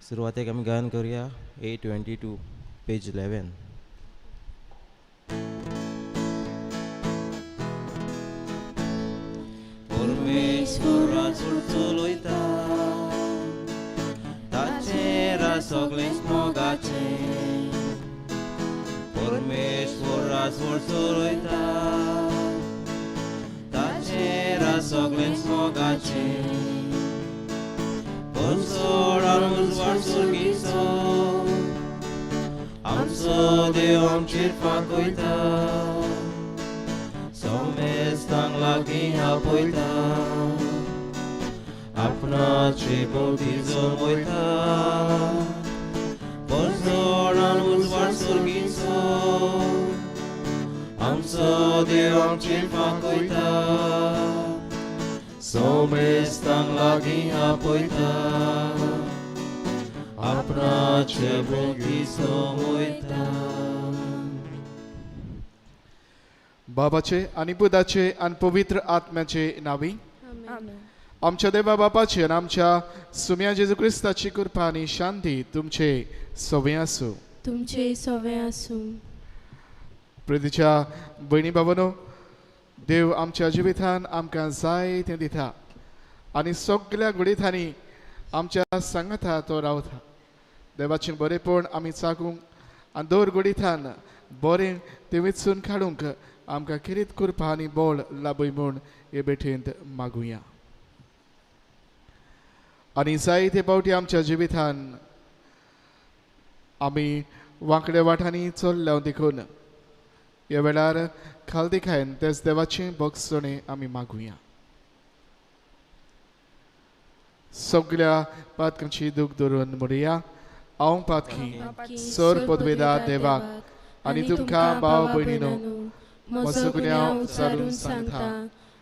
सुरवातेक आमी गायन करूया 822 पेज 11. परमेश्वराचो चलयता ताचेर सगळें मोगाचें. परमेश्वराचो चलयता ताचेर सगळें मोगाचें. Consol uजवाड सुर्गीचो आमचो देव आमचेर पाकयता. सोमेस्तांक लागीं आपयता आपणाचे भोवती जमयता. consol उजवाड सुर्गीचो आमचो देव आमचेर पाकयता. सोमेस्तांक लागीं आपयता आपणाचे भोवती जमयता. बाबाचे आनी पुताचे आनी पवित्र आत्म्याचे नावी. आमच्या देवा बापाची आनी आमच्या सुम्या जेजू क्रिस्ताची कृपा आनी शांती तुमचे सवे आसूं. तुमचे सवे आसूं. प्रितीच्या भयणी भावांनो, देव आमच्या जिवितान आमकां जाय तें दिता आनी सगळ्या घडींनी आमच्या सांगाता तो रावता. देवाचें बरेपण आमी चाकूंक आनी दर घडींतान बरें तें वेचून काडूंक आमकां किरीत कृपा आनी बळ लाभय म्हूण हे भेटेंत मागुया. आनी जायते फावटी आमच्या जिवितान आमी वांकड्या वाटांनी चल्ल्या देखून ह्या वेळार खालदिकायेन तेच देवाचें बगसणें आमी मागुया. सगळ्या पातकांची दूख धरून म्हणुया. हांव पातकी सर पदवेदार देवाक आनी तुमकां भाव भयणीनो म्हजो गुन्यांव उचारून सांगता.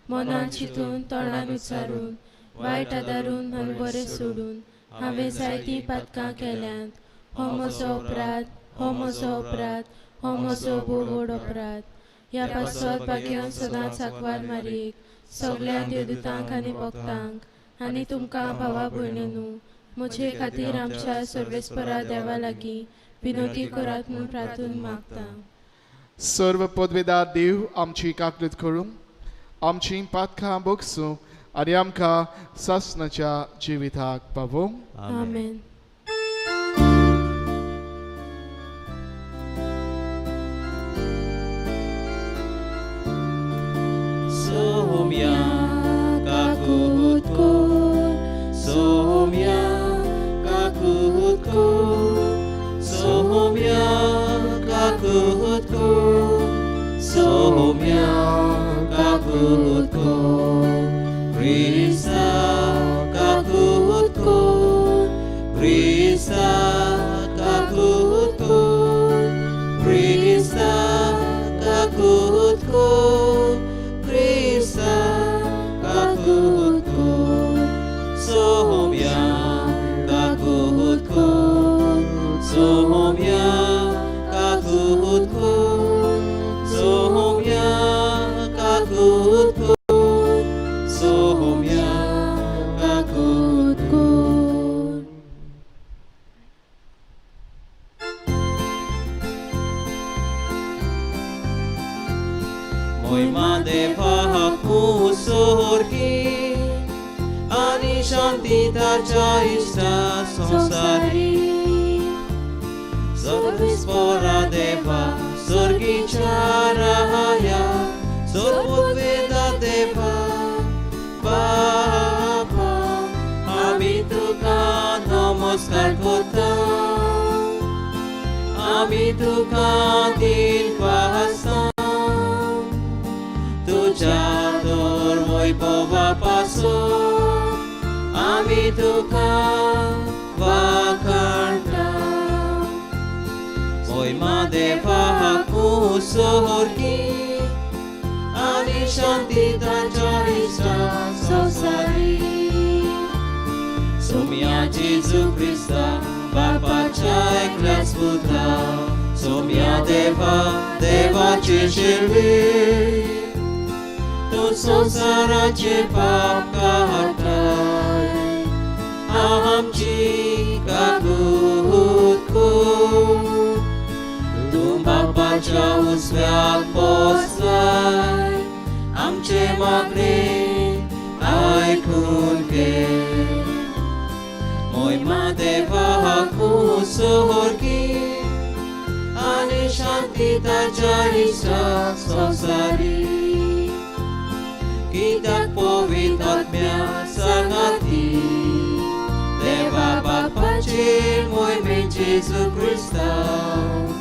मनान चिंतून तोंडान उच्चारून वायट आदारून आनी बरें सोडून हांवें जायतीं पातकां केल्यांत. हो म्हजो अपराध, हो म्हजो अपराध, हो म्हजो व्हड अपराध. ह्या पासत भाग्यान सदांच आंकवार मारीक सगळ्या देवदूतांक आनी भक्तांक आनी तुमकां भावा भयणीनो म्हजे खातीर आमच्या सर्वेस्परा देवा लागीं विनोदी करात म्हूण प्रार्थून मागता. सर्व पदवेदार देव आमची काकूत करूं, आमची पातकां भोगसूं आनी आमकां सासणाच्या जिविताक पावूं. आमेन. सोम्या काकूत कोर, सोम्या काकूत कोर, सोम्या काकूत कोर, सोम्या काकूत कोर. प्रिसा काकूत कोर, प्रिसा काकूत कोर, प्रिसा काकूत कोर, प्रिसा काकूत कोर. सोम्या काकूत कोर, सोम्या काकूत कोर, सोम्या काकूत कोर, सोम्या काकूत कोर. Moima deva kusorgi ani shantita chaista sansari. Sorvispora deva sorgi charaya sorpudveda deva baba. Ami tuka namaskar kortam, ami tuka din pahasam. तुझ्या तोर वैभवापासून आमी तुका वाखाणटा. मोहिमा देवा कुसोरगी आनी शांती ताच्या इश्टा संवसारी. सोम्या जेजू क्रिस्ता बापाच्या एकल्याच पुता. सोम्या देवा देवाचे शिल्पी तू संसाराचे पाप काढताय. आमची काकू देवाच्या उजव्याक पोचलाय, आमचे मागणे आयकून घे. मोहिमा देवाक सोर्गी आनी शांती ताच्या दिसा संवसारी. कित्याक पवित्र आत्म्या सांगाती देवा बापाचे मोहिमेन जेजू क्रिस्ताव.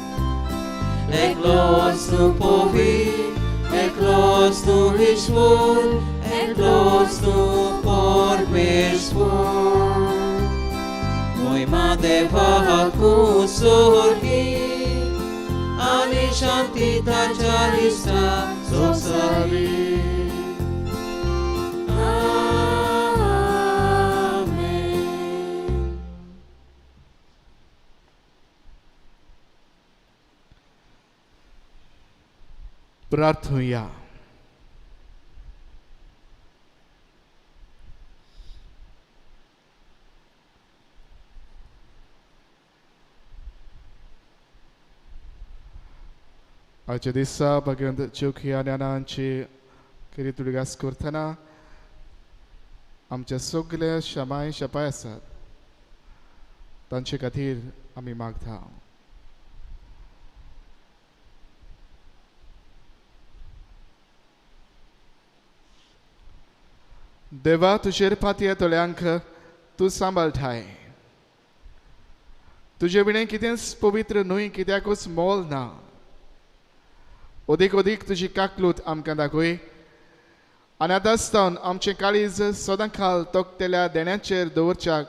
Eklos tu powit, eklos tu Ishvor, eklos tu Pormeshvor. Moima devaku sorgi, ani shanti tajarista sosari. प्रार्थूया. आजच्या दिसा भगवंत चोखी ज्ञानांची किरीत उडगास करतना आमच्या सगळ्या शमाय शपाय आसात तांचे खातीर आमी मागता. देवा तुजेर पातये तोळ्यांक तूं सांबाळटाय. तुजे विणे कितेंच पवित्र न्हय, कित्याकूच मोल ना. अदीक अदीक तुजी काकलूत आमकां दाखय आनी आतां आसतना आमचें काळीज सदां खाल तोखतेल्या देण्याचेर दवरच्याक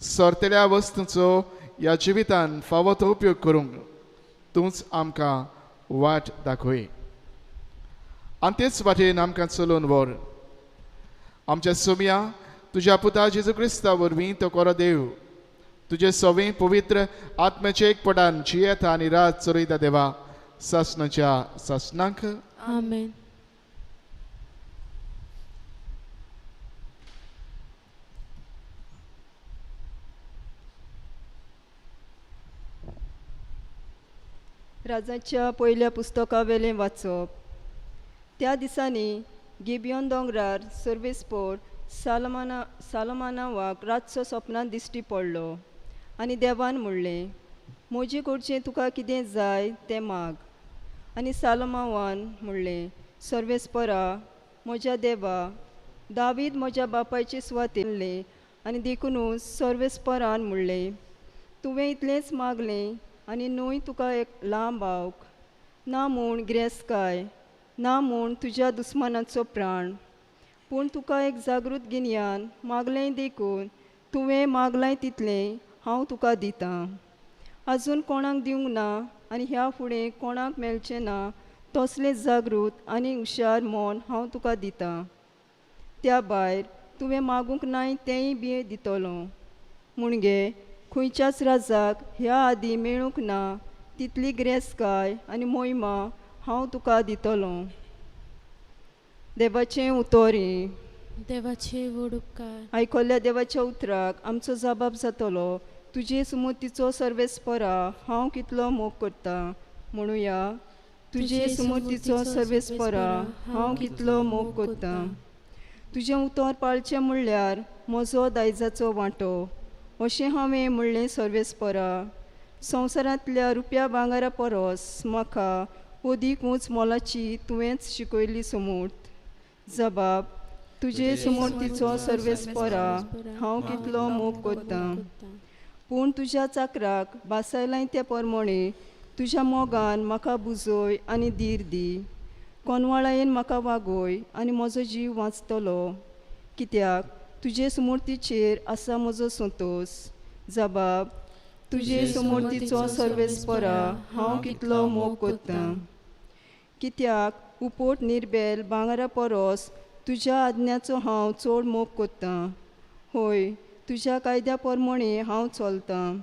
सोरतेल्या वस्तूंचो ह्या जिवितान फावो तो उपयोग करूंक तूंच आमकां वाट दाखय आनी तेच वाटेन आमकां चलोवन व्हर. आमच्या सोम्या तुज्या पुता जेजू क्रिस्ता वरवीं तो कोरो देव तुजे सवें पवित्र आत्म्याचे एकपटान जियेता आनी रात चलयता देवा सासणाच्या सासणांक. आमेन. राजाच्या पयल्या पुस्तका वेलें वाचप. त्या दिसांनी गिबियोन दोंगरार सर्वेस्पोर सालमानावाक रातचो सपनांत दिश्टी पडलो आनी देवान म्हणलें, म्हजे कडचें तुका कितें जाय तें माग. आनी सालमावान म्हणलें, सर्वेस्परा म्हज्या देवा, दावीद म्हज्या बापायचे सुवातेरलें आनी देखूनच सर्वेस्परान म्हणलें, तुवें इतलेंच मागलें आनी न्हय तुका एक लांब आवक, ना म्हूण गिरेस्तकाय, ना म्हूण तुज्या दुस्मानाचो प्राण. पूण तुका एक जागृत गिन्यान मागलें देखून तुवें मागलां तितलें हांव तुका दितां. आजून कोणाक दिवंक ना आनी ह्या फुडें कोणाक मेळचें ना तसलें जागृत आनी हुशार मोन हांव तुका दितां. त्या भायर तुवें मागूंक नाय तेंय बी दितलो. म्हणगे खंयच्याच राजाक ह्या आदीं मेळूंक ना तितली गिरेस्तकाय आनी मोहिमा हांव तुका दितलो. देवाचें उतोरी. देवाचे व्हड उपकार. आयकल्ल्या देवाच्या उतराक आमचो जबाब जातलो, तुजे सुमतीचो सर्वेस्परा हांव कितलो मोग करता. म्हणुया, तुजे सुमतीचो सर्वेस्परा हांव कितलो मोग करता. तुजें उतर पाळचें म्हणल्यार म्हजो दायजाचो वांटो, अशें हांवें म्हणलें सर्वेस्परा. संवसारांतल्या रुपया भांगारा परस म्हाका अदीक उंच मोलाची तुवेंच शिकयली समूट. जबाब. तुजे समोर्तीचो सर्वेस्परा हांव कितलो मोग करता. पूण तुज्या चाकराक बासायलाय ते परमणे तुज्या मोगान म्हाका बुजय आनी धीर दी. कोनवाळायेन म्हाका वागोय आनी म्हजो जीव वाचतलो, कित्याक तुजे समोर्तीचेर आसा म्हजो संतोश. जबाब. तुजे समोर्तीचो सर्वेस्परा हांव कितलो मोग करता. कित्याक उपोट निर्बेल भांगारा परस तुज्या आज्ञाचो हांव चड मोग करता. होय, तुज्या कायद्या परमणे हांव चलतां.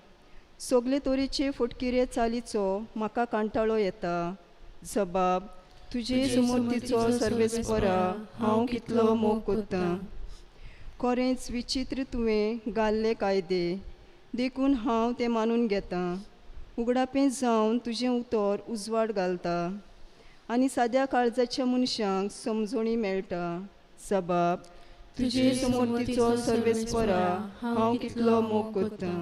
सगळे तरेचे फटकिरे चालीचो म्हाका कांटाळो येता. जबाब. तुजे समोर्तीचो सर्वेस्परा हांव कितलो मोग करता. खरेंच विचित्र तुवें घाल्ले कायदे, देखून हांव ते मानून घेतां. उगडापें जावन तुजें उतर उजवाड घालता आनी साद्या काळजाच्या मनशांक समजणी मेळटा. जबाब तुजे समर्थीचो सर्वेस्परा हांव कितलो मोग करता.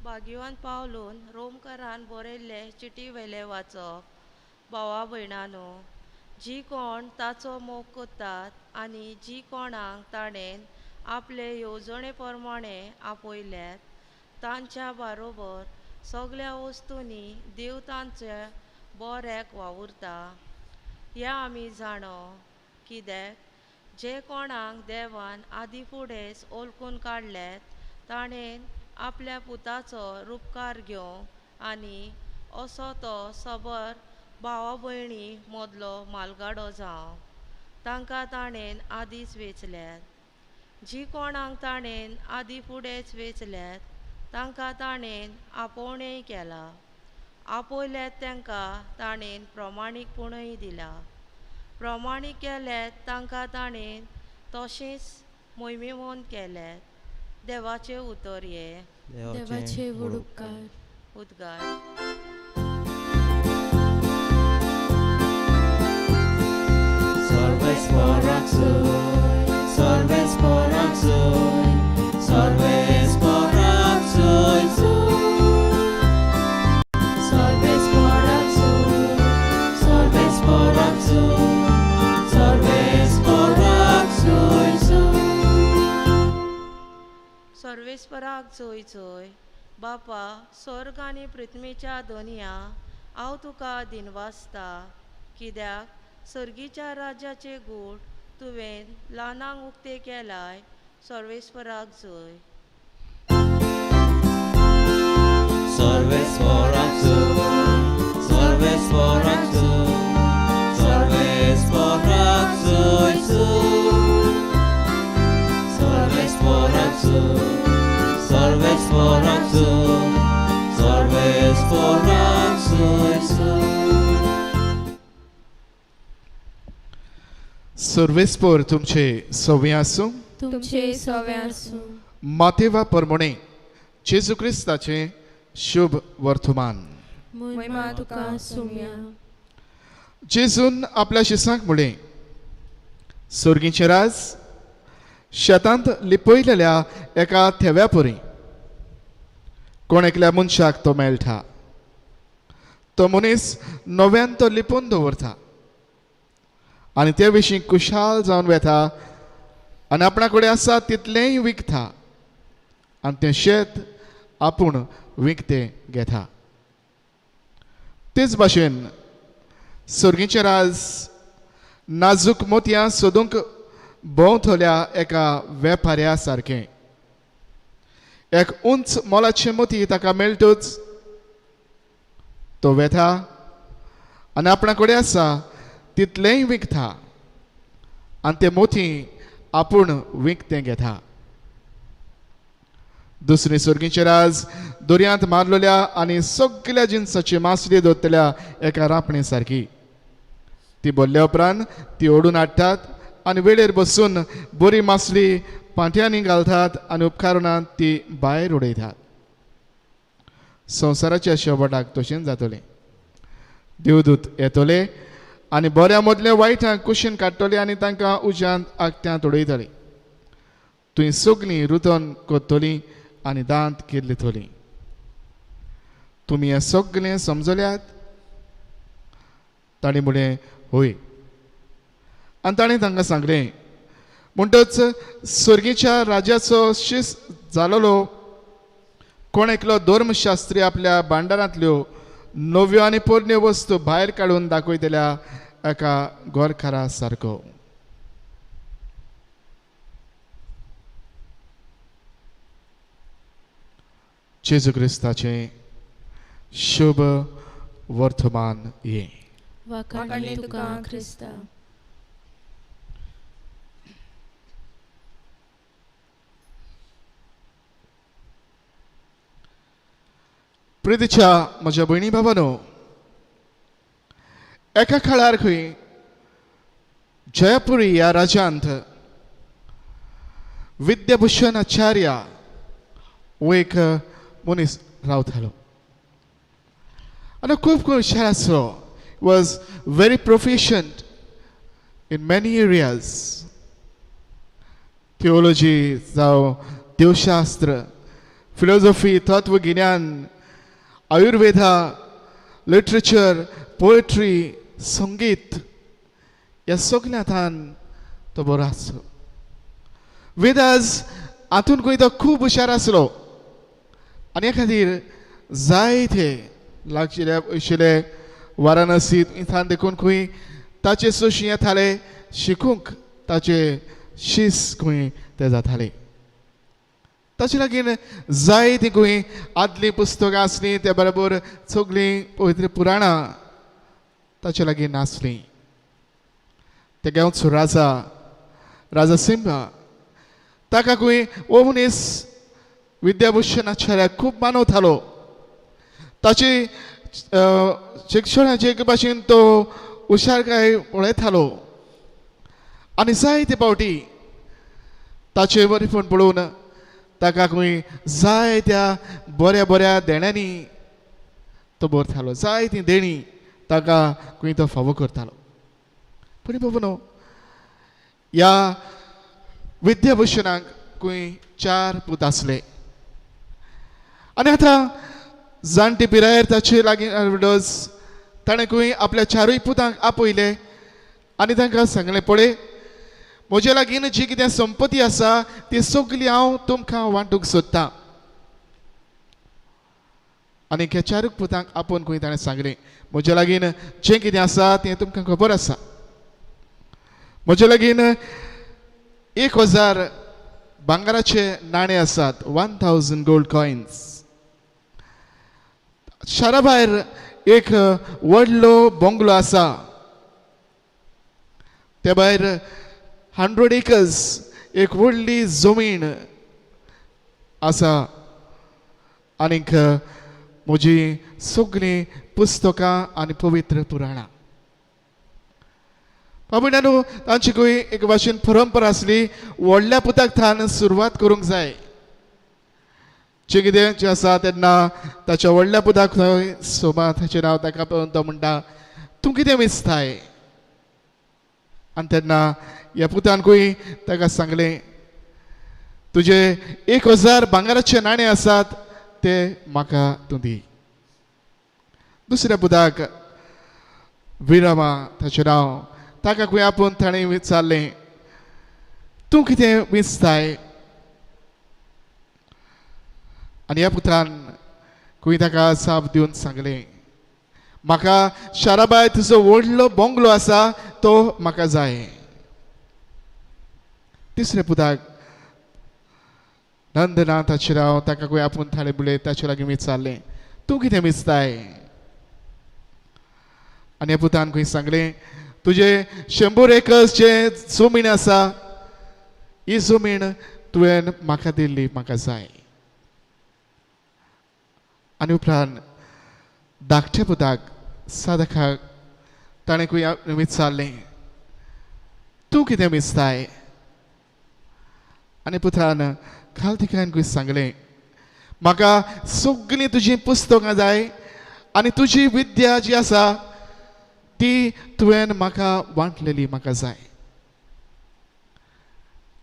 भाग्यवान पावलून रोमकारान बरयल्ले चिटी वेले वाचप. भावा भयणांनो, जी कोण ताचो मोग करतात आनी जी कोणाक ताणें आपले येवजणे प्रमाणे आपयल्यात तांच्या बरोबर सगळ्या वस्तूंनी देव तांचे बऱ्याक वावुरता. या आमी जाणो कित्याक जे कोणाक देवान आदी फुडेंच ओळखून काडल्यात ताणें आपल्या पुताचो रूपकार घेवंक आनी असो तो सबर भावा भयणी मदलो मालगाडो जावं. तांकां ताणें आदींच वेचल्यात. जी कोणाक ताणें आदी फुडेंच वेचल्यात तांकां ताणें आपोवणेय केला. आपयल्यात तांकां ताणें प्रमाणीकपणूय दिला. प्रमाणीक केल्यात तांकां ताणें तशेंच मोहिमेमोन केल्यात. देवाचे उतर हे. देवाचे व्हड उपकार. उद्गार. Sorvesporak soy, sorvesporak soy, sorvesporak soy, sorvesporak soy, sorvesporak soy, sorvesporak soy, सर्वेस्पराक जोय जोय. बापा, स्वर्ग आनी पृथ्वीच्या दोनया हांव तुका दिनवासता कित्याक सर्गीच्या राज्याचे गूढ तुवें ल्हानांक उक्ते केलाय. सर्वेस्पराक जोय. sorvesporak soy, sorvesporak soy, sorvesporak soy, sorvesporak soy, sorvesporak soy, sorvesporak soy. सर्वेस्पर तुमचे सव्वे आसूं. तुमचे सवे आसूं. मातेवा परमणे जेजू क्रिस्ताचे शुभ वर्तमान. महिमा तुका सुम्या. जेजून आपल्या शिसांक म्हळें, सर्गीचे राज शेतांत लिपयलेल्या एका थेव्या परी कोण एकल्या मनशाक तो मेळटा. तो मनीस नव्यान तो लिपोवन दवरता आनी ते विशीं खुशाल जावन वेता आनी आपणा कडेन आसा तितलेंय विकता आनी तें शेत आपूण विकतें घेता. तेच भाशेन सर्गीचे राज नाजूक मोतयां सोदूंक भोंवतल्या एका वेपाऱ्या सारकें. एक उंच मोलाचें मोती ताका मेळटूच तो वेता आनी आपणा कडेन आसा तितलेंय विकता आनी तें मोती आपूण विकतें घेता. दुसरी सर्गीचे राज दर्यांत मारलेल्या आनी सगळ्या जिन्साची मासली दवरतल्या एका रापणे सारकी. ती भरल्या उपरांत ती ओडून हाडटात आनी वेळेर बसून बरी मासली पांट्यांनी घालतात आनी उपकारुणांत ती भायर उडयतात. संवसाराच्या शेवटाक तशेंच जातलें. देवदूत येतले आनी बऱ्या मदल्या वायटांक कुशीन काडटले आनी तांकां उज्यांत आगत्यांत उडयतले. थंय सगळीं रुतोन कोत्तलीं आनी दांत किर्लितलीं. तुमी हें सगळें समजल्यात? ताणी म्हळें, होय. आनी ताणें तांकां सांगलें, म्हणटच सर्गीच्या राज्याचो शीस जालोलो कोण एकलो धर्मशास्त्री आपल्या भांडारांतल्यो नव्यो आनी पोरण्यो वस्तू भायर काडून दाखयतल्या एका गोरकारा सारको. जेजू क्रिस्ताचें शुभ वर्तमान हे. वाखाणली तुका ख्रिस्ता. प्रितीच्या म्हज्या भयणी भावानो, एका काळार खंय जयपुरी ह्या राज्यांत विद्याभूषण आचार्य हो एक मनीस रावतालो आनी खूब हुशार आसलो. Was very proficient in many areas. Theology जावं देवशास्त्र, फिलॉसॉफी, तत्वगिन्यान, आयुर्वेदा, लिटरेचर, पोएट्री, संगीत ह्या सगळ्यांत तो बरो आसलो. वेदास हातून खंय तो खूब हुशार आसलो आनी ह्या खातीर जायते लागशिल्ले वयशिल्ले वाराणसींत इथान देखून खंय ताचे सोशी येताले शिकूंक, ताचे शीस खंय ते जाताले. ताचे लागीं जायतीं खंय आदलीं पुस्तकां आसलीं, त्या बरोबर सगळीं पवित्र पुराणां ताचे लागीं नासलीं. ते गांवचो राजा सिंहा ताका खंय हो मनीस विद्याभूषण आचार्य खूब मानवतालो. ताची शिक्षणाचे एक भाशेन तो हुशारकाय पळयतालो आनी जायते फावटी ताचे बरेपण पळोवन ताका खंय जायत्या बऱ्या बऱ्या देण्यांनी तो भरतालो. जायतीं देणी ताका खंय तो फावो करतालो. पूण बाबूनो, ह्या विद्याभूषणाक खंय 4 पूत आसले आनी आतां जाणटी पिरायेर ताचे लागीं ताणें खंय आपल्या 4 पुतांक आपयले आनी तांकां सांगलें, पळय, म्हजे लागीं जी कितें संपत्ती आसा ती सगळी हांव तुमकां वांटूंक सोदतां. आनी ह्या 4 पुतांक आपोवन खंय ताणें सांगलें, म्हजे लागीं जें कितें आसा तें तुमकां खबर आसा. म्हजे लागीं 1000 भांगराचे नाणे आसात, 1000 गोल्ड कॉइन्स. शारा भायर एक व्हडलो बंगलो आसा, त्या भायर 100 एकर्स एक व्हडली जमीन आसा आनीक म्हजी सगळीं पुस्तकां आनी पवित्र पुराणां. बाबूण्यांनो, तांची खंय एक भाशेन परंपरा आसली, व्हडल्या पुताक थान सुरवात करूंक जाय. जें कितें जें आसा तेन्ना ताच्या व्हडल्या पुताक थंय सोमा ताचें नांव ताका पळोवन तो म्हणटा, तूं कितें विस्ताय? आनी तेन्ना ह्या पुतान खंय ताका सांगलें, तुजे 1000 भांगराचे नाणे आसात ते म्हाका तूं दी. दुसऱ्या पुताक विरामा ताचें नांव, ताका खंय आपोवन ताणें विचारलें, तूं कितें विस्ताय? आनी ह्या पुतान खंय ताका साप दिवन सांगलें, म्हाका शारा भायर तुजो व्हडलो बंगलो आसा तो म्हाका जाय. तिसऱ्या पुताक नंदना ताचें नांव, ताका खंय आपोवन ताणें बुलय ताचे लागीं विचारलें, तूं कितें विस्ताय? आनी ह्या पुतान खंय सांगलें, तुजे 100 एकर्स जे जमीन आसा, ही जमीन तुवें म्हाका दिल्ली, म्हाका जाय. आनी उपरांत धाकट्या पुताक सादकाक ताणें खंय विचारलें, तूं कितें विस्ताय? आनी पुतान खालतिकायन खंय सांगलें, म्हाका सगळीं तुजीं पुस्तकां जाय आनी तुजी विद्या जी आसा ती तुवें म्हाका वांटलेली, म्हाका जाय.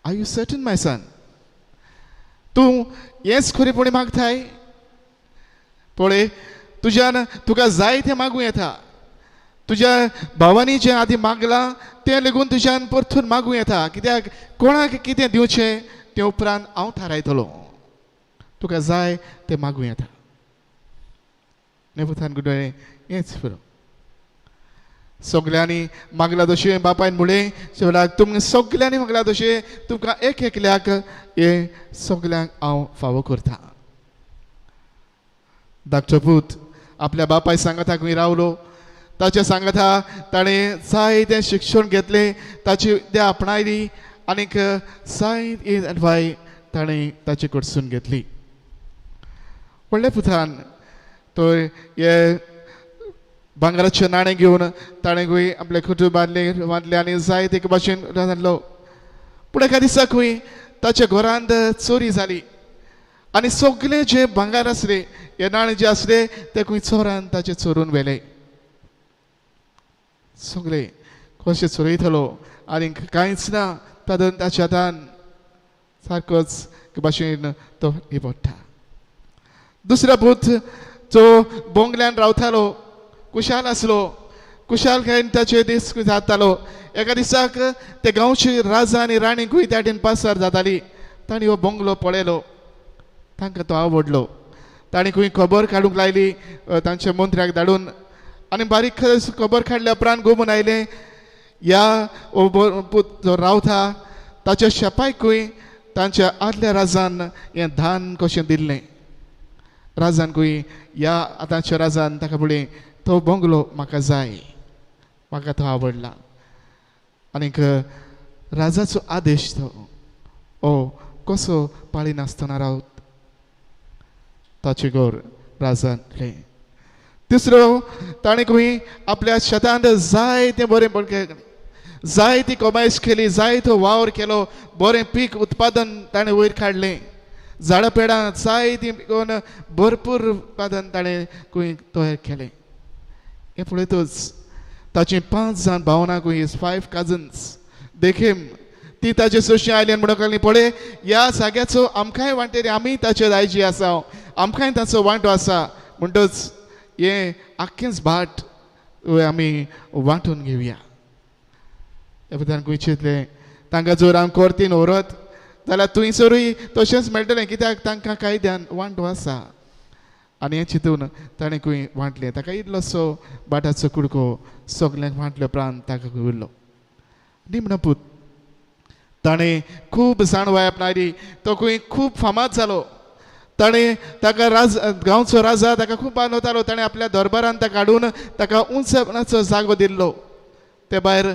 Are you certain my son? तूं हेंच खरेपणी मागताय? पळय, तुका जाय तें मागूं येता. तुज्या भावानी जें आदी मागलां तें लेगून तुज्यान परतून मागूं येता. कित्याक कोणाक कितें दिवचें तें उपरांत हांव थारायतलो. तुका जाय तें मागूं येता. नेबुतान गुडोळें हेंच पुरो. सगळ्यांनी मागला तशें बापायन म्हणलें, तुमकां सगळ्यांनी मागला तशें तुमकां एक एकल्याक हे सगळ्यांक हांव फावो करता. धाकटो पूत आपल्या बापाय सांगाता खंय रावलो. ताच्या सांगाता ताणें जायतें शिक्षण घेतलें, ताची विद्या आपणायली आनीक जायत एडवाय ताणें ताचे कडसून घेतली. व्हडल्या पुतान तो हे भांगराचे नाणे घेवन ताणें आपल्या कुटुंबांतले आनी जायते एक भाशेन रांदलो पूण एका दिसाक ताच्या घरांत चोरी जाली आनी सगळे जे भांगार आसले हे नाणे जे आसले ते चोरान ताचे चोरून व्हेले सगळे कशें चोरयतलो आनी कांयच ना तातूंत ताच्या हातान सारकोच भाशेन तो पडटा दुसरो पूत जो बोंगल्यान रावतालो कुशाल आसलो कुशाल खायन ताचे दीस जातालो एका दिसाक ते गांवची राजा आनी राणीकूय त्या वटेन पासार जाताली तांणी हो बोंगलो पळयलो तांकां तो आवडलो तांणी खंय खबर काडूंक लायली तांच्या मंत्र्याक धाडून आनी बारीक खबर काडल्या उपरांत घुमून आयले ह्या पूत जो रावता ताच्या शेपायकूय तांच्या आदल्या राजान हें धान कशें दिल्लें राजानकूय ह्या आतांच्या राजान ताका फुडें तो बोंगलो म्हाका जाय म्हाका तो आवडला आनीक राजाचो आदेश तो ओ कसो पाळी नासतना रावत ताचे गोर राजान तिसरो ताणें खंय आपल्या शेतांत जायते बरें जायती कमाईश केली जायतो वावर केलो बरें पीक उत्पादन ताणें वयर काडलें झाडां पेडां जायतीं पिकोवन भरपूर उत्पादन ताणें खंय तयार केलें हें पळयतच ताची 5 जाण भावनांकूय 5 कजन्स देखीम ती ताचे सोशी आयल्यान म्हणून लागली पळय ह्या जाग्याचो आमकांय वांटेरी आमी ताचे दायजी आसा आमकांय ताचो वांटो आसा म्हणटच हें आख्खेंच भाट आमी वांटून घेवया ह्या बद्दल खंय चिंतलें तांकां जर हांव कोर्तीन व्हरत जाल्यार थंयसरूय तशेंच मेळटलें कित्याक तांकां कायद्यान वांटो आसा आनी हें चिंतून ताणें खंय वांटलें ताका इल्लोसो बाटाचो कुडको सगल्यांक वांटले उपरांत ताका खंय उरलो निमणो पूत ताणें खूब जाणवाय आपणाली तो खंय खूब फामाद जालो ताणें ताका गांवचो राजा ताका खूब मानवतालो ताणें आपल्या दरबारान ताका हाडून ताका उंचपणाचो जागो दिल्लो ते भायर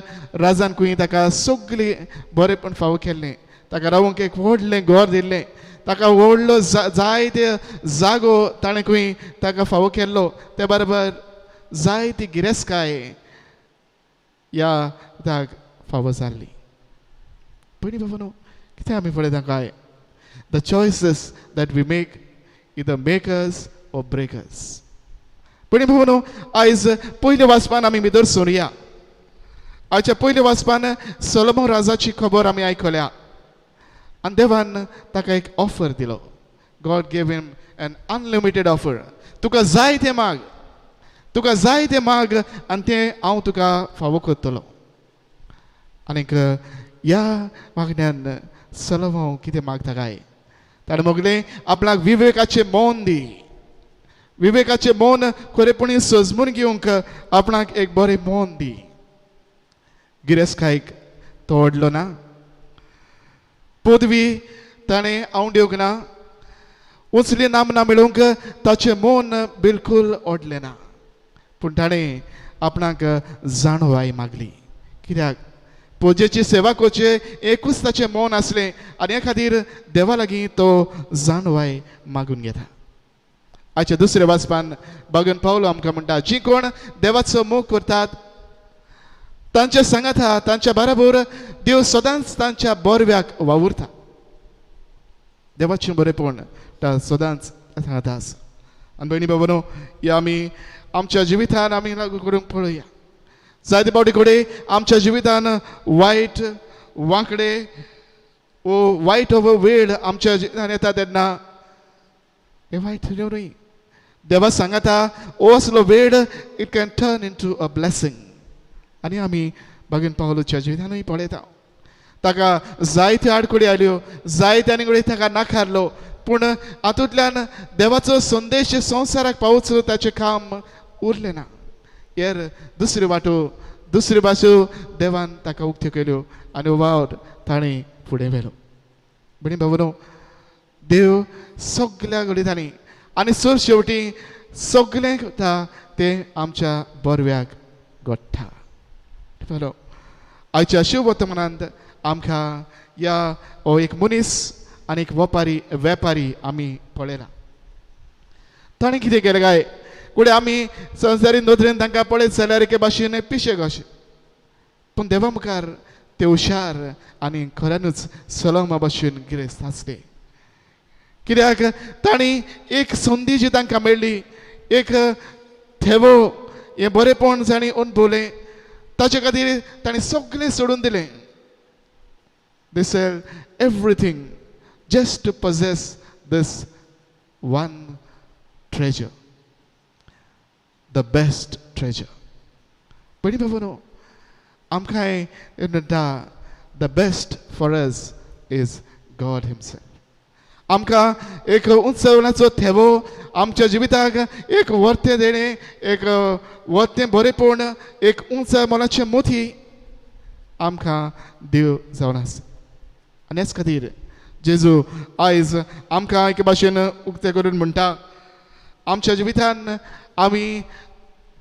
राजान खंय ताका सगळी बरेंपण फावो केल्लें ताका रावूंक एक व्हडलें घर दिल्लें ताका व्हडलो जायते जागो ताणें खंय ताका फावो केल्लो ते बरोबर जायती गिरेस्तकाय ह्या ताका फावो जाल्ली पयलीं बाबा कितें आमी पळयता काय the choices that we make either makers or breakers पयलीं बाबा आयज पयल्या वाचपान आमी भितर सरुया आयच्या पयल्या वाचपान सोलोमन राजाची खबर आमी आयकल्या आनी देवान ताका एक ऑफर दिलो God gave him an unlimited offer तुका जाय तें माग आनी तें हांव तुका फावो करतलो आनीक ह्या मागण्यान सोलोमन कितें मागता काय ताणें मोगलें आपणाक विवेकाचें मौन दी विवेकाचें मौन खरेपणी सजमून घेवंक आपणाक एक बरें मौन दी गिरेस्तकायक तो ओडलो ना पदवी ताणें आवंड्योंक ना उंचली नामना मेळोवंक ताचें मौन बिलकूल ओडलें ना पूण ताणें आपणाक जाणवाय मागली कित्याक पोजेची सेवा करचे एकूच ताचें मौन आसलें आनी हे खातीर देवा लागीं तो जाणवाय मागून घेता आयच्या दुसऱ्या वाचपान भगवान पावलो आमकां म्हणटा जीं कोण देवाचो मोग करतात तांच्या सांगाता तांच्या बरोबर देव सदांच तांच्या बोरव्याक वावुरता देवाचें बरेंपण सदांच सांगता आसा आनी भयणी बाबांनो हे आमी आमच्या जिवितान आमी लागू करूंक पळोवया जायते फावटी कडेन आमच्या जिवितान वायट वांकडे वो वायट हो वेळ आमच्या जिवितान येता तेन्ना हे वायट न्हय देवा सांगता हो असलो वेळ it can turn into a blessing आनी आमी भगवान पावलोच्या जिवितानूय पळयता ताका जायत्यो आडखडी आयल्यो जायत्यांनी कडेन ताका नाकारलो पूण हातूंतल्यान देवाचो संदेश संवसाराक पावोवचो ताचें काम उरलें ना हेर दुसरी वाटो दुसरी भाशो देवान ताका उक्त्यो केल्यो आनी हो वावर ताणें फुडें व्हेलो भयणी भावांनो देव सगल्या घडयतांनी आनी सर शेवटी सगलें करता तें आमच्या बरव्याक घडटा आयच्या शिव वर्तमानांत आमकां ह्या हो एक मनीस आनी एक वेपारी आमी पळयला ताणें कितें केलें काय कुडे आमी संवसारी नदरेन तांकां पळयत जाल्यार एके भाशेन पिशे कशे, पूण देवा मुखार ते हुशार आनी खऱ्यानूच सलमा भाशेन गिरेस्त आसले. कित्याक तांणी एक संदी जी तांकां मेळ्ळी, एक थेवो हें बरेपण जाणी अणभवलें, ताचे खातीर तांणी सगळें सोडून दिलें. They sell everything just to possess this one treasure, the best treasure. But no, amkai the best for us is God Himself. आमकां एक उत्सवनाचो थेवो आमच्या जिविताक एक वर्तें देणें, एक वर्तें बरेपण, एक उंच मोलाचें मोती आमकां दिव जावन आसा. आनी हेच खातीर जेजू आयज आमकां एके भाशेन उक्तें करून म्हणटा, आमच्या जिवितान आमी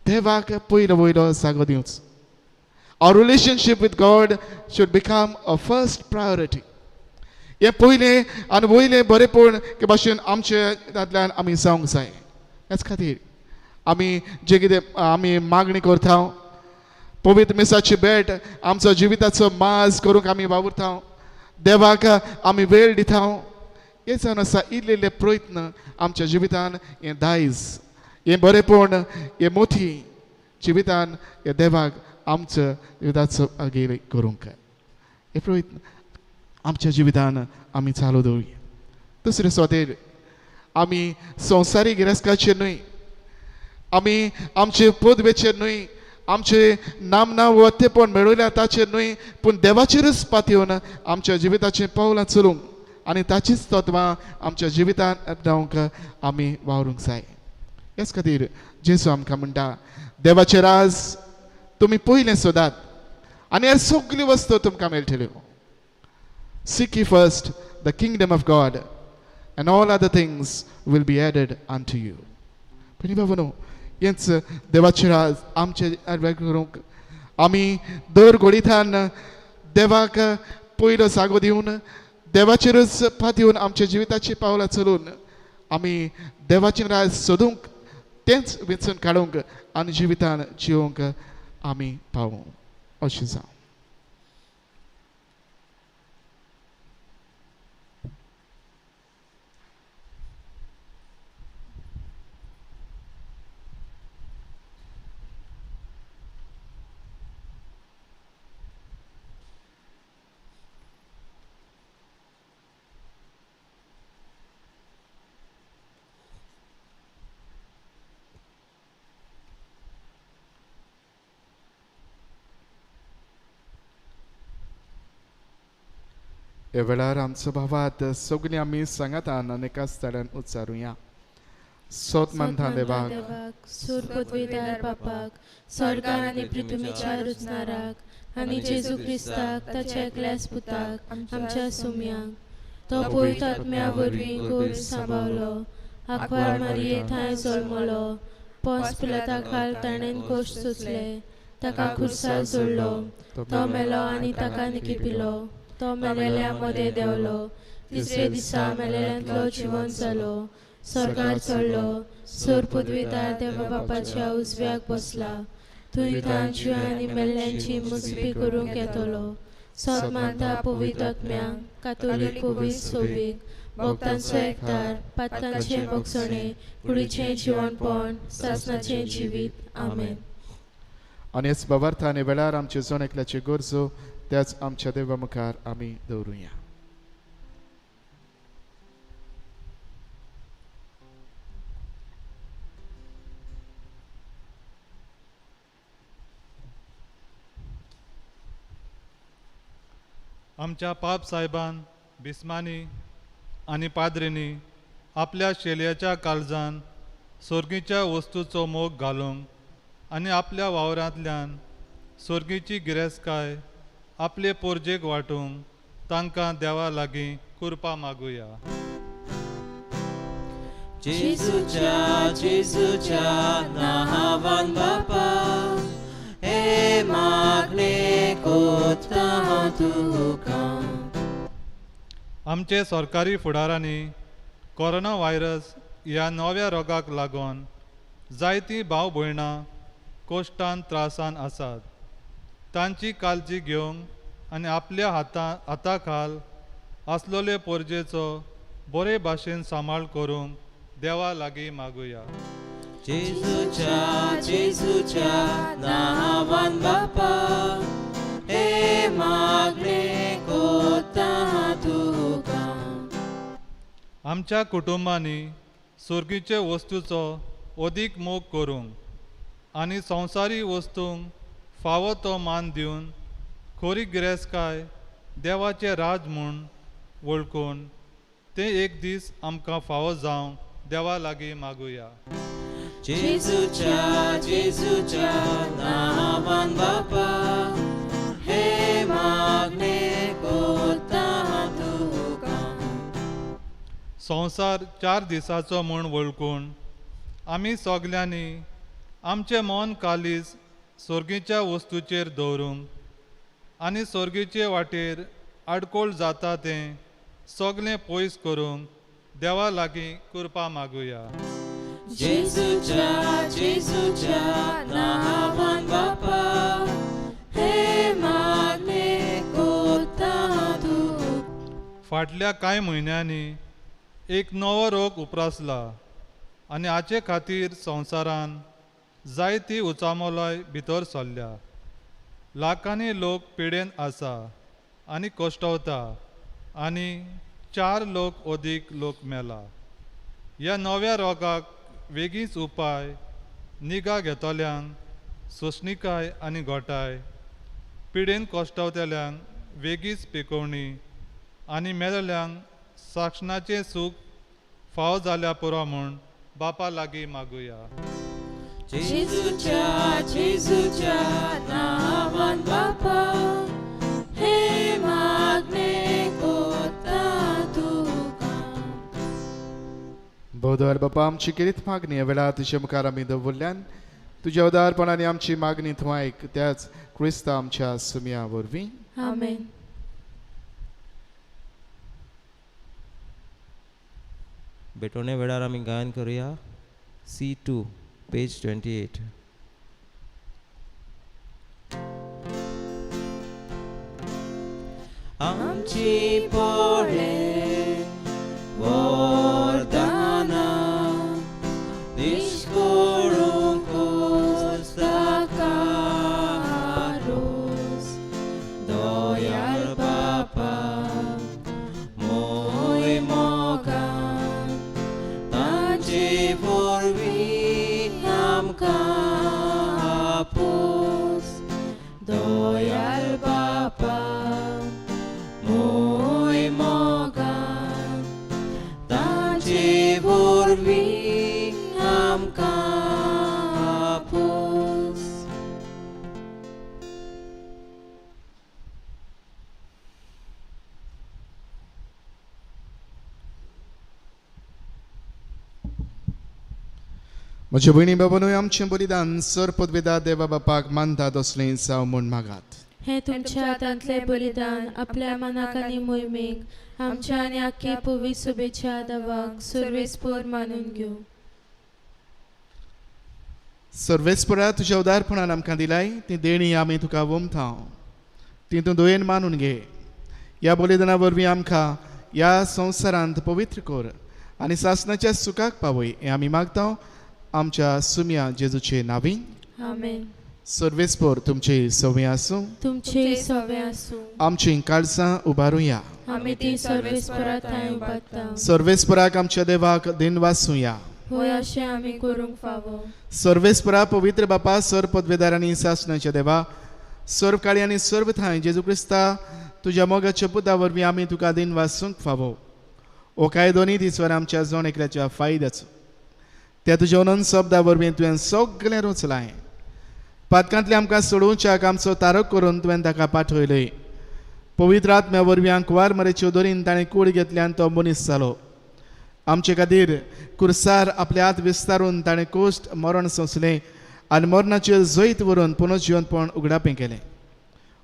देवाक पयलो वयलो जागो दिवच. Our relationship with God should become a first priority. हे पयलें आनी वयलें बरेपण के भाशेन आमचे हातूंतल्यान आमी जावंक जाय. हेच खातीर आमी जे कितें आमी मागणी करता, पवित्र मिसाची भेट आमचो जिविताचो माज करूंक आमी वावुरता, देवाक आमी वेळ दिता, हे जावन आसा इल्ले इल्ले प्रयत्न आमच्या जिवितान हें दायज, हें बरेपण, हें मोठी जिवितान हे देवाक आमच्या जिविताचो आगेली करूंक हे प्रयत्न आमच्या जिवितान आमी चालू दवरुया. दुसरे सुवातेर आमी संवसारीक गिरेस्तकाचेर न्हय, आमी आमचे पदवेचेर न्हय, आमचे नामना वतेपण मेळयल्या ताचेर न्हय, पूण देवाचेरच पातयेवन आमच्या जिविताचें पावलां चलूंक आनी ताचीच तत्वां आमच्या जिवितान रावंक आमी वावरूंक जाय. हेच खातीर जेजू आमकां म्हणटा, देवाचें राज तुमी पयलें सोदात आनी हे सगळ्यो वस्तू तुमकां मेळटल्यो. Seek ye first the kingdom of God, and all other things will be added unto you. Pani bhavano, हेंच देवाचें राज आमचे करूंक आमी दर घडींतल्यान देवाक पयलो जागो दिवन, देवाचेरच पातयेवन आमच्या जिविताची पावलां चलून आमी देवाचें राज सोदूंक, तेंच वेंचून काडूंक आनी जिवितान जिवंक आमी पावूं. अशें जावं. हे वेळार आमचो भावात सगळीं आमी सांगातान आनी एकाच तळ्यान उच्चारुया. सोत मानता देवाक, सूर पदवीदार बापाक, स्वर्गान आनी पृथ्वीच्या रुचणाराक आनी जेजू क्रिस्ताक ताच्या एकल्याच पुताक आमच्या सुम्यांक, तो पवित्र आत्म्या वरवीं गोड सांबाळलो, आंकवार मारये थंय जल्मलो, पोंस पिलाता खाल ताणें कोश सोंसले, ताका खुर्सार जोडलो, तो मेलो आनी ताका निकिपिलो, तो मेलेल्या मदें देंवलो, तिसरे दिसा मेलेल्यांतलो जिवंत जालो, स्वर्गार चडलो, सूर पदवीदार देवा बापाच्या उजव्याक बसला, थंय तां जिवां आनी मेल्ल्यांची मुजबी करूंक येतलो. सोत मानता पवित्र आत्म्यांक, कातोलीक पवित्र सोबीक, भक्तांचो एकठार, पातकांचे भोगसणे, कुडीचें जिवणपण, सासणाचें जिवीत. आमेन. आनी हेच बाबार्थ आनी वेळार आमचे जोण एकल्याचे गरजो त्याच आमच्या देवा मुखार आमी दवरुया. आमच्या पाप साहेबान बिस्मानी आनी पाद्रींनी आपल्या शेलयाच्या काळजान सोर्गीच्या वस्तूचो मोग घालूंक आनी आपल्या वावरांतल्यान सोर्गीची गिरेस्तकाय आपले पोरजेक वांटूंक तांकां देवा लागीं कृपा मागुया. जेजूच्या नावान बापा, हे मागणे कोत्ता हांव तुका. आमचे सरकारी फुडारांनी कोरोना व्हायरस ह्या नव्या रोगाक लागून जायतीं भाव भयणां कोश्टान त्रासान आसात. तांची काळजी घेवंक आनी आपल्या हाता खाल आसलोले पोरजेचो बरे भाशेन सांबाळ करूंक देवा लागीं मागुया. जेजूच्या नावान बापा हे मागणे कोता तुका. आमच्या कुटुंबांनी सुर्गीचे वस्तूचो अदीक मोग करूंक आनी संवसारी वस्तूंक फावो तो मान दिवन खरी गिरेस्तकाय देवाचे राज म्हूण वळखून ते एक दीस आमकां फावो जावंक देवा लागीं मागुया. जेजूच्या नावान बापा हे मागणे कोता तुका. संवसार 4 दिसाचो म्हूण वळखून आमी सगल्यांनी आमचें मन कालीज सुर्गीच्या वस्तूचेर दवरूंक आनी सुर्गीचे वाटेर आडकोळ जाता तें सगलें पयस करूंक देवा लागीं कृपा मागुया. जेजूच्या नावान बापा हे मागणे कोता तुका. फाटल्या कांय म्हयन्यांनी एक नवो रोग उप्रासला आनी हाचे खातीर संवसारान जायती उचामोलाय भितर सरल्या. लाखांनी लोक पिडेन आसा आनी कोश्टवता आनी 4 लोक अदीक लोक मेला. ह्या नव्या रोगाक वेगळीच उपाय निगा घेतल्यांक सोंसणीकाय आनी घोटाय, पिडेन कोश्टवतल्यांक वेगळीच पिकोवणी आनी मेलल्यांक साक्षणाचें सूख फावो जाल्या पुरो म्हूण बापा लागीं मागुया. जेजूच्या नावान बापा हे मागणे कोता तुका. बोधवार बापा आमची किरीत मागणी ह्या वेळार तुजे मुखार आमी दवरल्यान तुज्या उदारपणाने आमची मागणी तूं आयक. त्याच क्रिस्ता आमच्या सुमया वरवीं. आमेन. बेटोने वेळार आमी गायन करूया C2 पेज 28. आमची पोळे वरदाना निष्कोळूंक कोस्ताकारोस दोयाळ बापा मोय मोगान तांचे वरवीं आमकां आपोस. दोयाळ बापा मोय मोगान तांचे वरवीं आमकां आपोस. म्हज्या भयणी बाबानूय आमचें बलिदान सर पदवेदार देवा बापाक मानतात असलें जावं म्हूण मागात. हे तुमच्या हातांतले बलिदान आपल्या मनाक आनी मोहिमेक आमच्या आनी आख्खे पवित्र सभेच्या देवाक सर्वेस्पर मानून घेवं. सर्वेस्परा तुज्या उदारपणान आमकां दिलाय ती देणी आमी तुका वमथाव ती तूं दोयेन मानून घे. ह्या बलिदाना वरवीं आमकां ह्या संवसारांत पवित्र कर आनी सासणाच्या सुखाक पावय हें आमी मागता आमच्या सुमया जेजूचे नांवीं. आमेन. सर्वेस्पर तुमचे सवय आसूं. तुमचे सवे आसूं. आमची काळजां उबारुया. आमी ती सर्वेस्परा थंय उबारता. सर्वेस्पराक आमच्या देवाक दिन वासूया. होय अशें आमी करूंक फावो. सर्वेस्परा पवित्र बापा सर पदवेदार आनी सासणाच्या देवा सर्व काळी आनी सर्व थाय जेजू क्रिस्ता तुज्या मोगाच्या पुता वरवीं आमी तुका दिन वासूंक फावो. ओ काय दोनी दिसवर आमच्या जोण एकल्याच्या फायद्याचो त्या तुज्या अनंत शब्दा वरवीं तुवें सगळें रुचलाय. पातकांतले आमकां सोडोवच्याक आमचो तारक करून तुवें ताका पाठयलय. पवित्र आत्म्या वरवीं आंकवार मरेच्यो दोरीन ताणें कूड घेतल्यान तो मनीस जालो. आमचे खातीर कुर्सार आपल्या हात विस्तारून ताणें कोश्ट मरण सोंसलें आनी मरणाचेर जैत व्हरून पुनर्जिवनपण उगडापें केलें.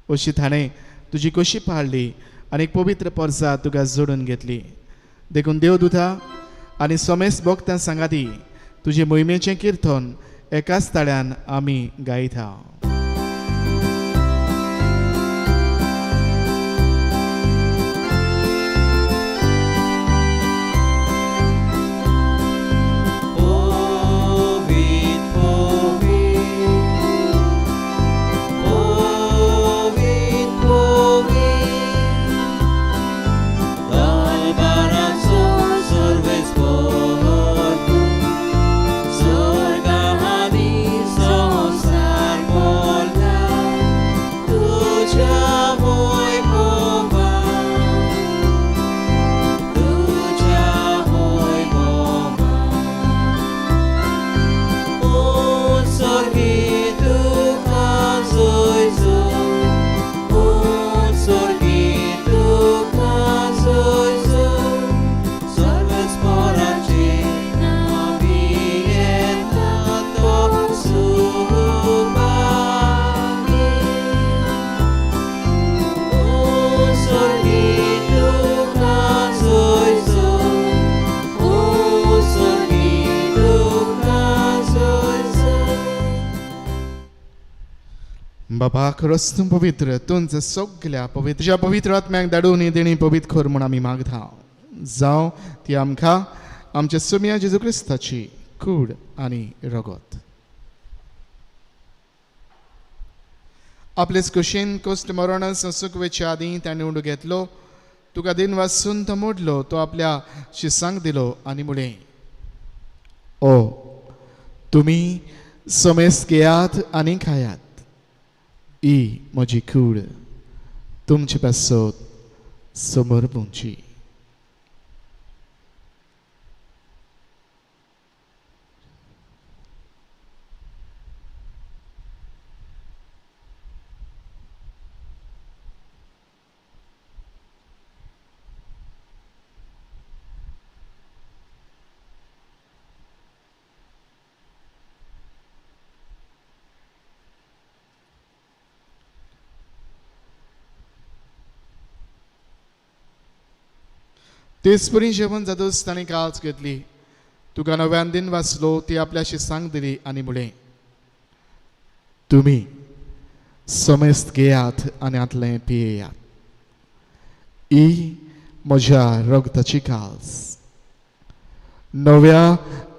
अशी ताणें तुजी कशी पाळली आनी एक पवित्र परसा तुका जोडून घेतली. देखून देवदूता आनी सोमेस भक्तां सांगाती तुजे मोहिमेचें किर्तन एकाच ताळ्यान आमी गायता. बाबा खरोच तूं पवित्र, तूंच सगल्या पवित्र तुज्या पवित्र आत्म्याक धाडून ही देणी पवित्र कर म्हूण आमी मागता. जावं ती आमकां आमच्या सुम्या जेजू क्रिस्ताची कूड आनी रगत. आपलेच कुशीन कोस्ट मरण संसूक वेच्या आदीं ताणें उंडो घेतलो, तुका दिन वाचून तो मोडलो, तो आपल्या शिसांक दिलो आनी म्हळें, ओ तुमी समेस्त घेयात आनी खायात, ही म्हजी कूड तुमचे पासत समर्पणची. तेचपरी जेवण जातच ताणें काळज घेतली, तुका नव्यान दिन वाचलो, ती आपल्या शिसांक दिली आनी म्हळें, तुमी समेस्त घेयात आनी आतलें पियेयात, ही म्हज्या रगताची काळज, नव्या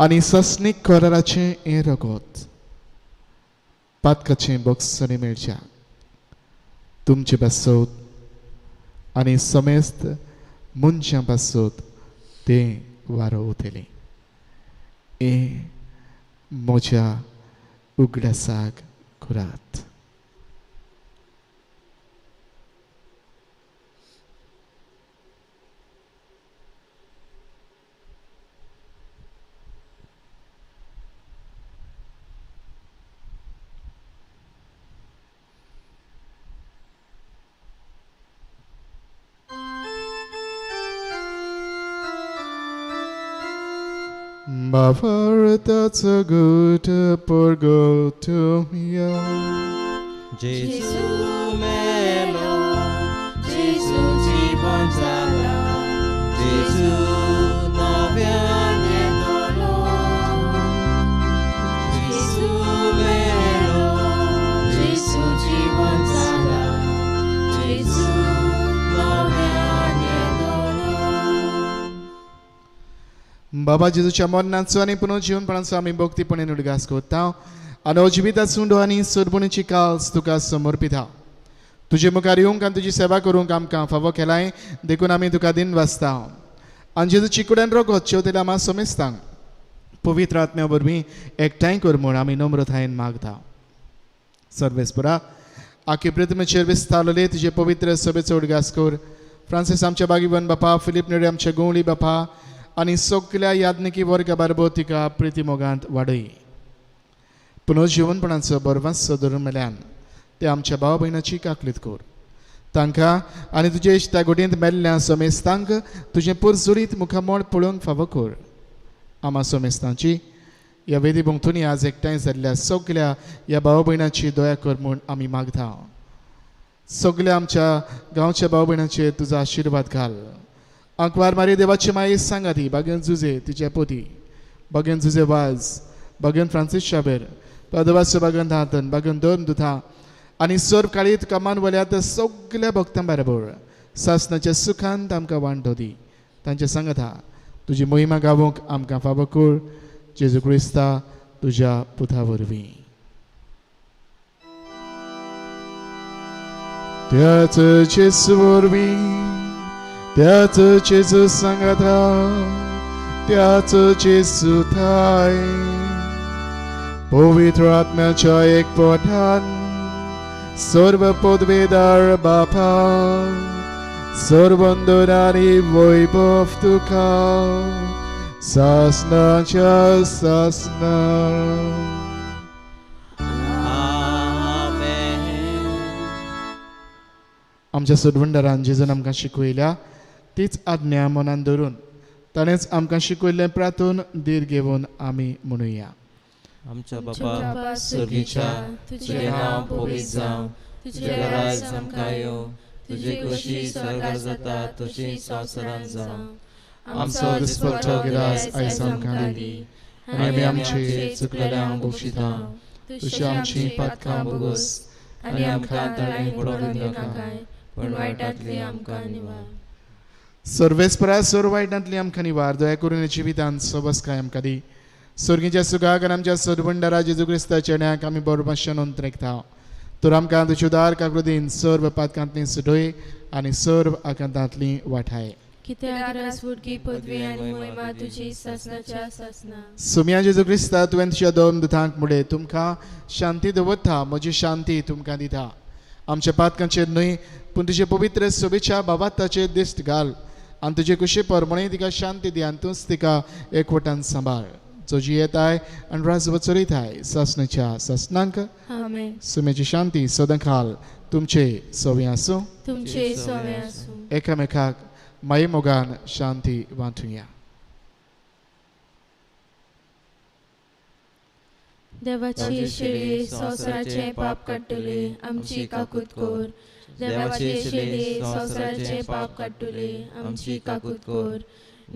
आनी सस्नीक कराराचें हें रगत, पातकाचें बक्षणे मेळच्या तुमचे पासत आनी समेस्त मनशां पासत तें वारो उतेलें. हें म्हज्या उगडासाक करात. Bavartaca gutta purgatomia. Jesu melo, Jesu জীবন চালা, Jesu নব্যানে দলো, Jesu melo, Jesu জীবন চালা, Jesu নব্যানে দলো. बाबा जेजूच्या मरणाचो आनी पुनर्जीवनपणाचो आमी भक्तीपणान उडगास करता आनी अजिविता सुंडो आनी सोडपणीची काळज तुका समर्पिता. तुजे मुखार येवंक आनी तुजी सेवा करूंक आमकां फावो केलाय देखून आमी तुका दिन वाचता आनी जेजूची कुड्यान रगत शेवतेल्या आमा समेस्तांक पवित्र आत्म्या वरवीं एकठांय कर म्हूण आमी नम्रतायेन मागता. सर्वेस्परा आखी प्रथमेचेर विस्तारलेले तुजे पवित्र सभेचो उडगास कर. फ्रांसीस आमच्या बागीवन बापा, फिलीप नेडे आमच्या गोवळी बापा आनी सगल्या याज्ञिकी वर्गा बारबर तिका प्रिती मोगांत वाडय. पुनर्जीवनपणाचो बरवास धरून मेल्यान ते आमच्या भाव भयणाची काकलीत कर. तांकां आनी तुजे इश्टा गोडींत मेल्ल्या समेस्तांक तुजें पुरसुरीत मुखामोळ पळोवंक फावो कर. आमा समेस्तांची ह्या वेदी भोंवतणी आज एकठांय जाल्ल्या सगल्या ह्या भाव भयणाची दया कर म्हूण आमी मागता. सगल्या आमच्या गांवच्या भाव भयणाचेर तुजो आशिर्वाद घाल. आंकवार मारी देवाची माये सांगाती बागेन जुजे तिचे पोती बगन जुजेवाज बगन फ्रांसीस शाबेर पदवास बगन धातन बगन दोन दुथा आनी सोर काळीत कमान वल्यात सगळ्या भक्तां बरोबर सासनाच्या सुखांत आमकां वांटो दी तांचे सांगता तुजी मोहिमा गावूंक आमकां फावो कर जेजू क्रिस्ता तुज्या पुता वरवीं त्याच जेजू वरवीं त्याच जेजू सांगता त्याच जेजू थाय पवित्र आत्म्याच्या एकपठान सर्व पदवेदार बापा सर्वंदनानी वैभव तुका सासनाच्या सासना आमच्या सदवंडरान जेजून आमकां शिकयल्या तीच आज्ञा मनान धरून ताणेंच आमकां शिकयल्लें प्रार्थून धीर घेवन आमी म्हणुया आमच्या बापा सर्गीच्या तुझे नांव पवित्र जावं तुझे राज आमकां येवं तुझी कशी स्वर्गार जाता तशी संवसारांत जावं आमचो दिसपट्टो गिरास आयज आमकां दी आनी आमचे चुकलेल्यांक बक्षिता तशी आमची पातकां बोगस आनी आमकां ताळें पडोवंक नाका पण वायटांतली आमकां निवार सर्वेस्परा सोर वायटांतली आमकां निवार दया करून जिवितांत सोबस काय आमकां दी स्वर्गीच्या सुखाक आनी आमच्या सदवंडरा जेजू क्रिस्ताच्या चेड्याक आमी बरोवपाचें नोंद रेखता तर आमकां तुज्यो उदार काकृतीन सर्व पातकांतली सुटय आनी सर्व आकांतांतली वाठाय कित्याक रासवडकी पदवी आनी महिमा तुजी सासनाच्या सासना सुम्या जेजू क्रिस्ता तुवें तुज्या दोन दुतांक मुडे तुमकां शांती दवरता म्हजी शांती तुमकां दिता आमच्या पातकांचेर न्हय पूण तुजे पवित्र सोबेच्या बाबाताचेर दिश्ट घाल आनी तुजे कुशी परमणे तिका शांती दी आनी तूंच तिका एकवटान सांबाळ जो जियेताय आनी राजवो चलयताय सासनाच्या सासनांक आमेन सुम्याची शांती सदांखाल तुमचे सोबी आसूं तुमचे सोवे आसूं एकामेकाक माये मोगान शांती वांटुया देवाची शेळी संवसाराचे पाप काडटले आमची काकूत कोर देवाचे शेळी संवसाराचे पाप काडटले आमची काकूत कोर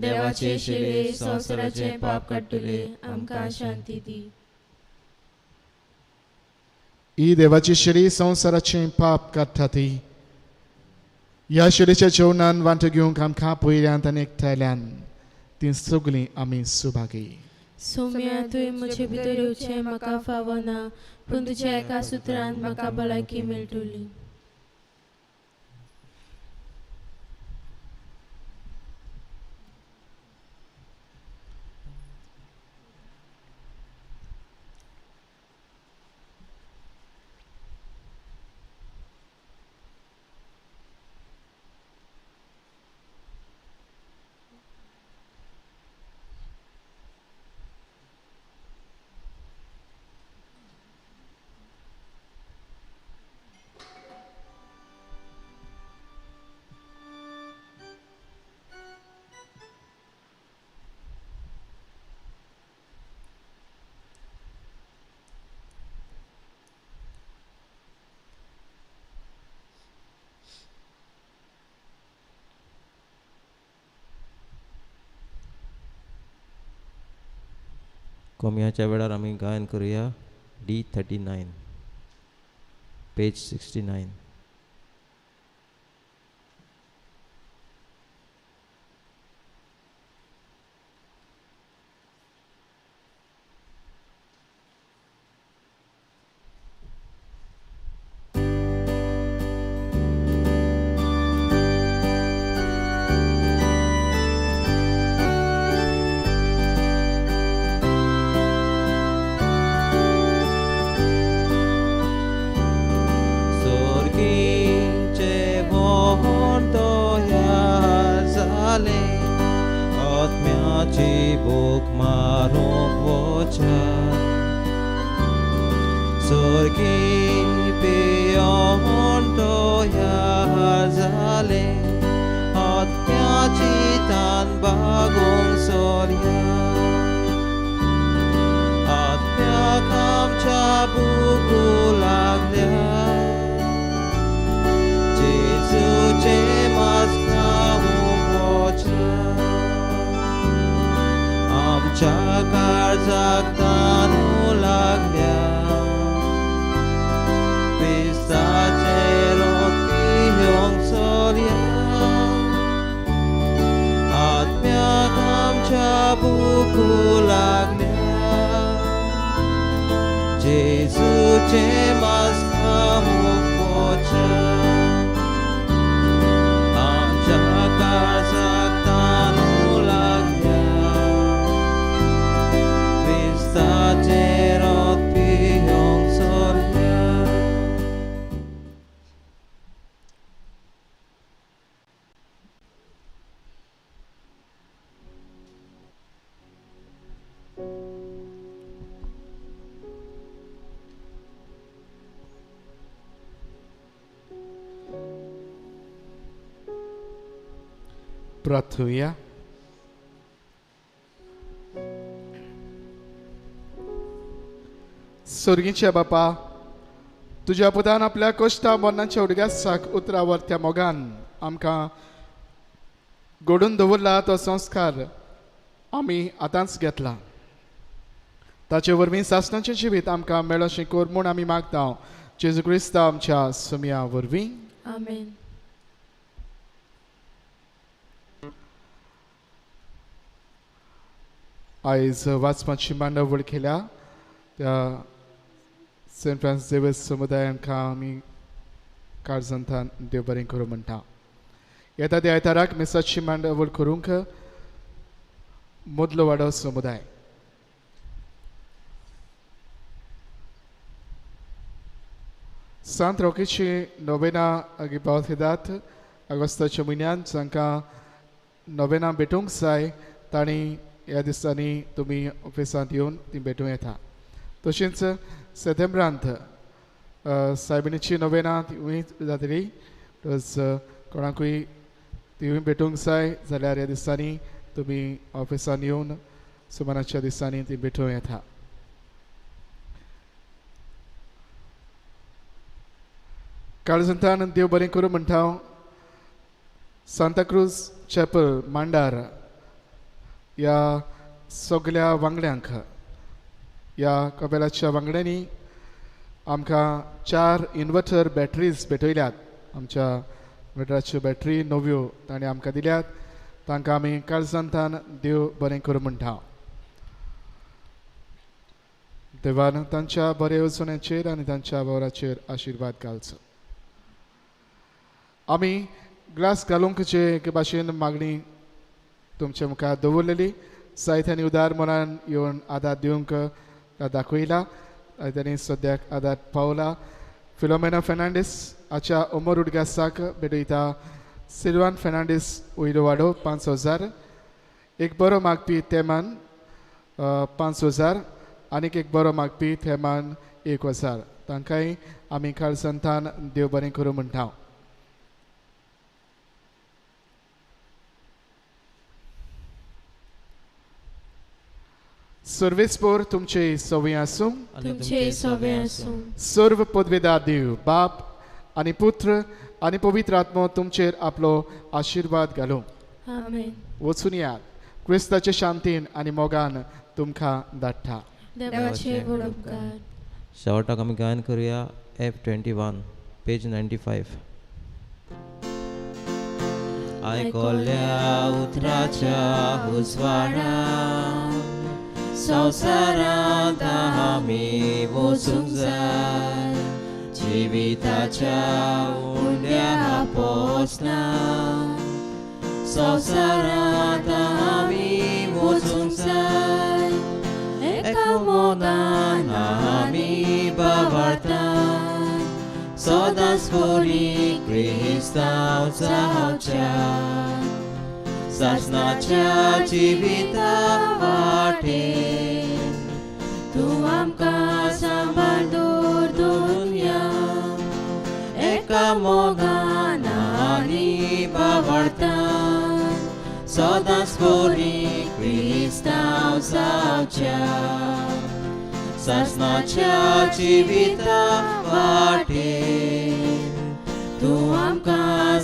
देवाचे शेळी संवसाराचे पाप काडटले आमकां शांती दी ही देवाची शेळी संवसाराचे पाप काडटा ती ह्या शेळीच्या जेवणान वांटो घेवंक आमकां पयल्यांत आनी एकठांयल्यान ती सगळीं आमी सुभागी सौम्या तुवें म्हजे भितर येवचें म्हाका फावो ना पूण तुज्या एका सुत्रान म्हाका भलायकी मेळटली कोमयाच्या वेळार आमी गायन करुया D39 पेज 69 आमच्या काळजाक तांदूळ लागल्या क्रिस्ताचे रोग पिवंक सोदया आत्म्याक आमच्या भूक लागल्या जेजूचे मास्का मुखोच्या आमच्या काळजाक तांदूळ लागल्या क्रिस्ताचे रोग पिवंक सोदया. प्रार्थूया. स्वर्गीच्या बापा, तुझ्या पुतान आपल्या कश्टा मरणाच्या उडग्यासाक उतरावर त्या मोगान आमकां घडोवन दवरला तो संस्कार आमी आतांच घेतला. ताचे वरवीं सासणाचें जिवीत आमकां मेळोशें कोर म्हूण आमी मागता जेजू क्रिस्ता आमच्या सुमया वरवीं. आमेन. आयज वाचपाची मांडावळ केल्या त्या सेंट फ्रांसिस झेवियर समुदायांक आमी काळजांतान देव बरें करूं म्हणटा. येता त्या आयताराक मेसाची मांडावळ करूंक मदलो वाडो समुदाय सांत रॉकीची नोवेना पावत येतात. ऑगस्टाच्या म्हयन्यांत जांकां नोवेना भेटूंक जाय तांणी ह्या दिसांनी तुमी ऑफिसांत येवन ती भेटूं येता. तशेंच सेप्टेंबरांत सायबिणीची नोवेना तिवूय जातली. कोणाकूय तिवूय भेटूंक जाय जाल्यार ह्या दिसांनी तुमी ऑफिसांत येवन सुमाराच्या दिसांनी ती भेटूं येता. काळजांतान देव बरें करूं म्हणटा सांताक्रूज चॅपल मांडार ह्या सगळ्या वांगड्यांक ह्या कपेलाच्या वांगड्यांनी आमकां 4 इन्वर्टर बॅटरीज भेटयल्यात. आमच्या इन्वर्टराच्यो बॅटरी नव्यो तांणी आमकां दिल्यात. तांकां आमी काळजांतान देव बरें करूं म्हणटा. देवान तांच्या बरे वचोण्याचेर आनी तांच्या वावराचेर आशिर्वाद घालचो. आमी ग्लास घालूंक जे भाशेन मागणी तुमच्या मुखार दवरलेली जायत्यांनी उदार मनान येवन आदार दिवंक दाखयला. त्यांनी सद्याक आदार पावला. फिलोमेना फेर्नांडीस हाच्या उमर उडग्यासाक भेटयता सिल्वान फेर्नांडीस वयलो वाडो 5,000. एक बरो मागपी थेमान 5,000 आनीक एक बरो मागपी थेमान 1,000. तांकांय आमी काळजांतान देव बरें करूं म्हणटा. सर्वेस्पोर तुमचे सवय आसूं. तुमचे सवे आसूं. सर्व पदवेदार देव बाप आनी पुत्र आनी पवित्र आत्मो तुमचेर आपलो आशिर्वाद घालूं. आमेन. वचून यात. क्रिस्ताचे शांतीन आनी मोगान तुमकां धाडटा. देवाचे उपकार. शेवटाक आमी गायन करुया F21 पेज 95. आयकोल्या उतराच्या उजवाडान संवसारांत आमी वचूंक जाय. जिविताच्या उंड्या पोसनान संवसारांत आमी वचूंक जाय. एका मोगान आमी बाबार्थान सदांच कोणी क्रिस्तांव जावच्या. सासणाच्या जिविता वाटेन तूं आमकां सांबाळ दवरून या. एका मोगान आनी बाबार्थान सदांच कोणी क्रिस्तांव जावच्या. सासणाच्या जिविता वाटेन तूं आमकां